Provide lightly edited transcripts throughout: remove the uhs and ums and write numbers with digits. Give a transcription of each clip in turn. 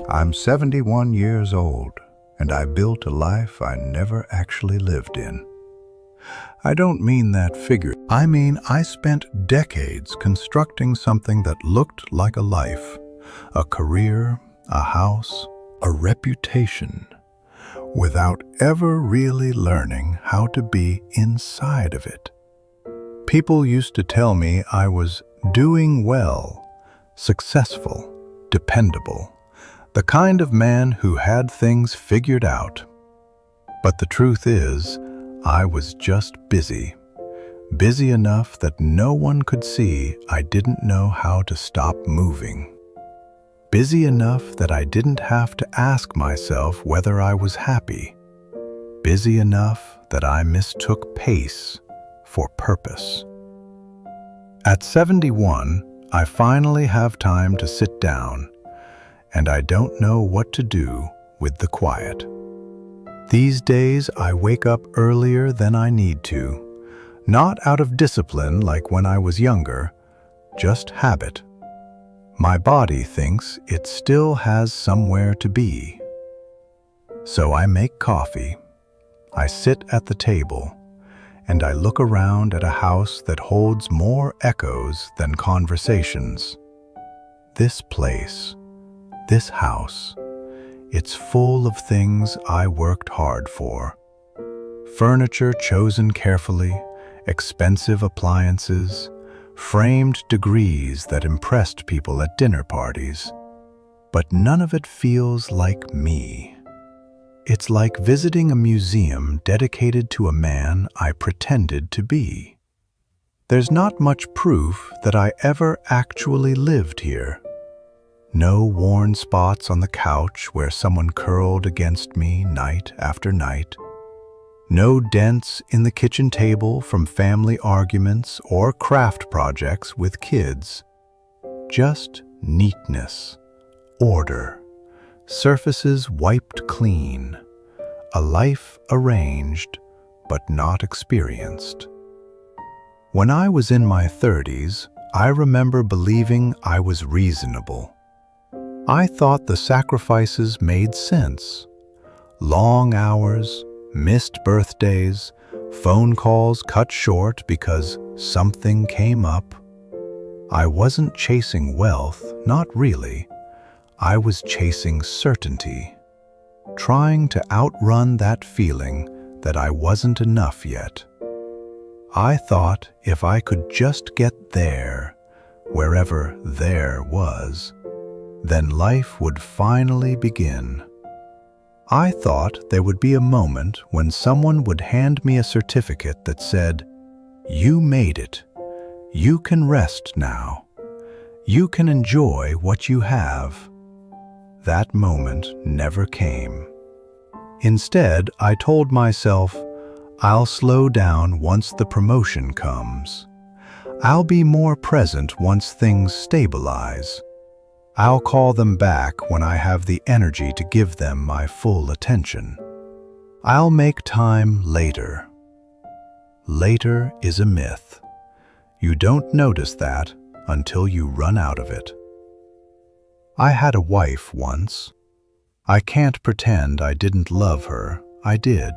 I'm 71 years old, and I built a life I never actually lived in. I don't mean that figure. I mean I spent decades constructing something that looked like a life, a career, a house, a reputation, without ever really learning how to be inside of it. People used to tell me I was doing well, successful, dependable, the kind of man who had things figured out. But the truth is, I was just busy. Busy enough that no one could see I didn't know how to stop moving. Busy enough that I didn't have to ask myself whether I was happy. Busy enough that I mistook pace for purpose. At 71, I finally have time to sit down, and I don't know what to do with the quiet. These days, I wake up earlier than I need to, not out of discipline like when I was younger, just habit. My body thinks it still has somewhere to be. So I make coffee, I sit at the table, and I look around at a house that holds more echoes than conversations. This place, this house, it's full of things I worked hard for. Furniture chosen carefully, expensive appliances, framed degrees that impressed people at dinner parties. But none of it feels like me. It's like visiting a museum dedicated to a man I pretended to be. There's not much proof that I ever actually lived here. No worn spots on the couch where someone curled against me night after night. No dents in the kitchen table from family arguments or craft projects with kids. Just neatness, order, surfaces wiped clean, a life arranged but not experienced. When I was in my 30s, I remember believing I was reasonable. I thought the sacrifices made sense. Long hours, missed birthdays, phone calls cut short because something came up. I wasn't chasing wealth, not really. I was chasing certainty, trying to outrun that feeling that I wasn't enough yet. I thought if I could just get there, wherever there was, then life would finally begin. I thought there would be a moment when someone would hand me a certificate that said, "You made it. You can rest now. You can enjoy what you have." That moment never came. Instead, I told myself, I'll slow down once the promotion comes. I'll be more present once things stabilize. I'll call them back when I have the energy to give them my full attention. I'll make time later. Later is a myth. You don't notice that until you run out of it. I had a wife once. I can't pretend I didn't love her. I did.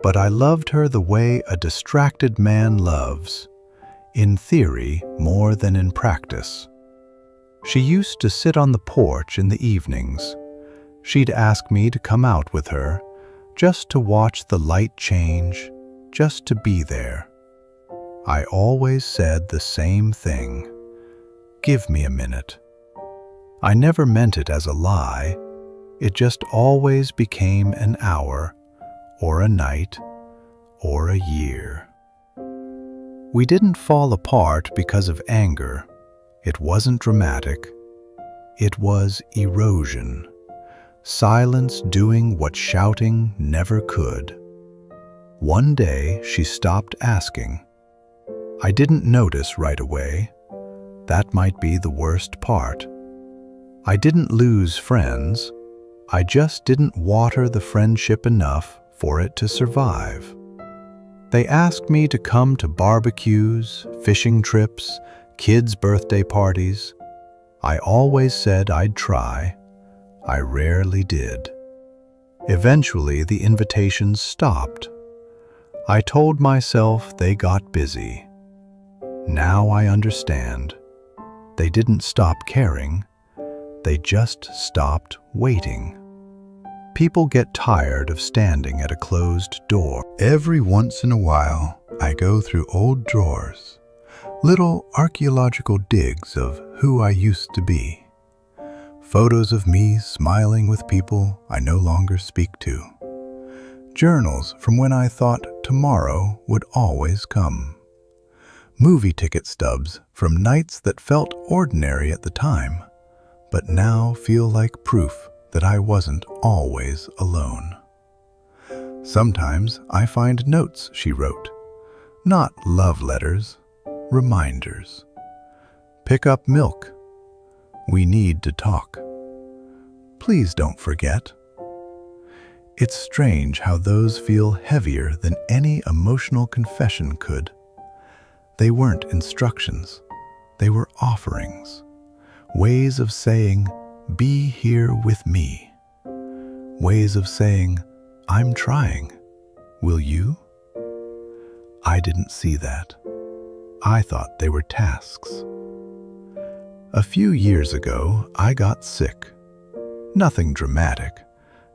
But I loved her the way a distracted man loves, in theory more than in practice. She used to sit on the porch in the evenings. She'd ask me to come out with her, just to watch the light change, just to be there. I always said the same thing. Give me a minute. I never meant it as a lie. It just always became an hour, or a night, or a year. We didn't fall apart because of anger. It wasn't dramatic. It was erosion. Silence doing what shouting never could. One day, she stopped asking. I didn't notice right away. That might be the worst part. I didn't lose friends. I just didn't water the friendship enough for it to survive. They asked me to come to barbecues, fishing trips, kids' birthday parties. I always said I'd try, I rarely did. Eventually, the invitations stopped. I told myself they got busy. Now I understand. They didn't stop caring. They just stopped waiting. People get tired of standing at a closed door. Every once in a while, I go through old drawers, little archaeological digs of who I used to be. Photos of me smiling with people I no longer speak to. Journals from when I thought tomorrow would always come. Movie ticket stubs from nights that felt ordinary at the time, but now feel like proof that I wasn't always alone. Sometimes I find notes she wrote, not love letters, reminders. Pick up milk. We need to talk. Please don't forget. It's strange how those feel heavier than any emotional confession could. They weren't instructions. They were offerings. Ways of saying, be here with me. Ways of saying, I'm trying. Will you? I didn't see that. I thought they were tasks. A few years ago, I got sick. Nothing dramatic,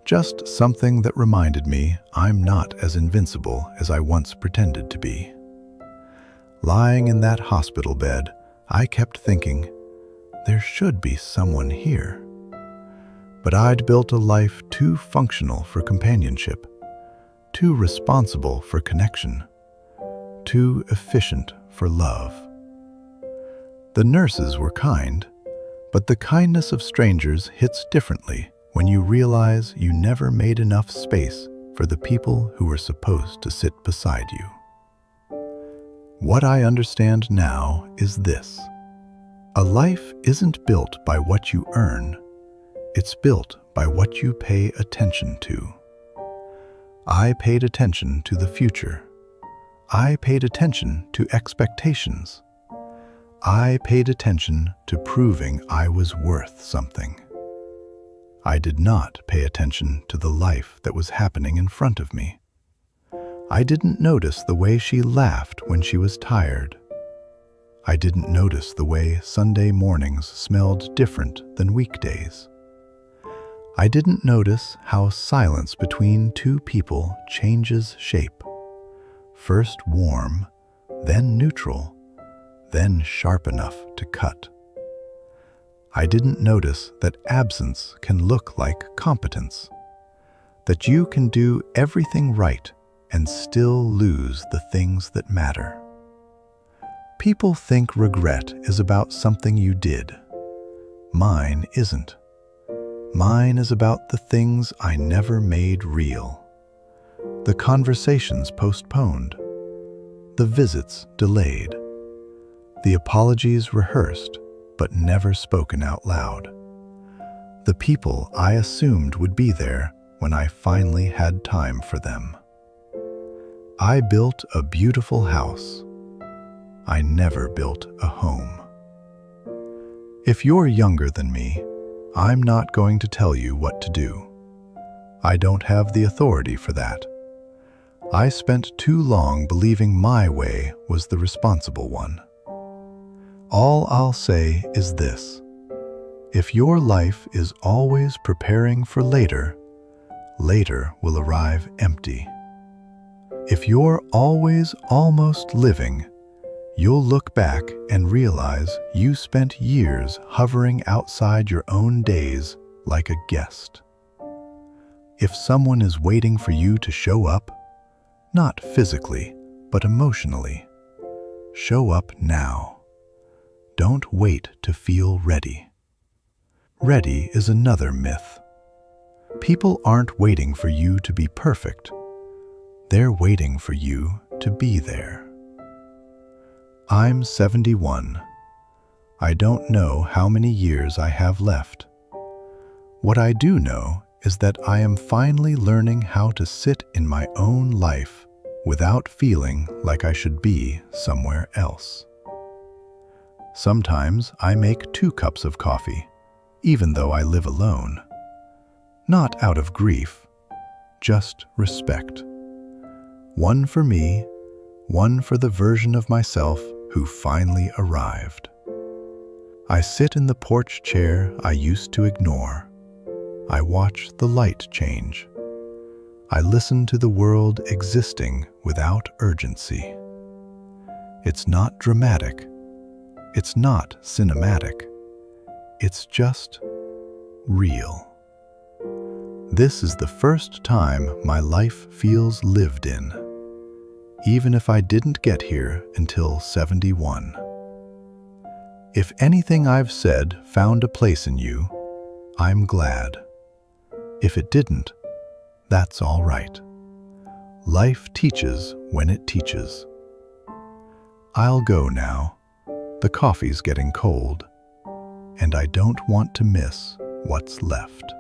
just something that reminded me I'm not as invincible as I once pretended to be. Lying in that hospital bed, I kept thinking, there should be someone here. But I'd built a life too functional for companionship, too responsible for connection, too efficient for love. The nurses were kind, but the kindness of strangers hits differently when you realize you never made enough space for the people who were supposed to sit beside you. What I understand now is this. A life isn't built by what you earn. It's built by what you pay attention to. I paid attention to the future. I paid attention to expectations. I paid attention to proving I was worth something. I did not pay attention to the life that was happening in front of me. I didn't notice the way she laughed when she was tired. I didn't notice the way Sunday mornings smelled different than weekdays. I didn't notice how silence between two people changes shape. First warm, then neutral, then sharp enough to cut. I didn't notice that absence can look like competence, that you can do everything right and still lose the things that matter. People think regret is about something you did. Mine isn't. Mine is about the things I never made real. The conversations postponed. The visits delayed. The apologies rehearsed, but never spoken out loud. The people I assumed would be there when I finally had time for them. I built a beautiful house. I never built a home. If you're younger than me, I'm not going to tell you what to do. I don't have the authority for that. I spent too long believing my way was the responsible one. All I'll say is this. If your life is always preparing for later, later will arrive empty. If you're always almost living, you'll look back and realize you spent years hovering outside your own days like a guest. If someone is waiting for you to show up, not physically, but emotionally, show up now. Don't wait to feel ready. Ready is another myth. People aren't waiting for you to be perfect. They're waiting for you to be there. I'm 71. I don't know how many years I have left. What I do know is that I am finally learning how to sit in my own life without feeling like I should be somewhere else. Sometimes I make 2 cups of coffee, even though I live alone. Not out of grief, just respect. One for me, one for the version of myself who finally arrived. I sit in the porch chair I used to ignore. I watch the light change. I listen to the world existing without urgency. It's not dramatic. It's not cinematic. It's just real. This is the first time my life feels lived in, even if I didn't get here until 71. If anything I've said found a place in you, I'm glad. If it didn't, that's all right. Life teaches when it teaches. I'll go now. The coffee's getting cold, and I don't want to miss what's left.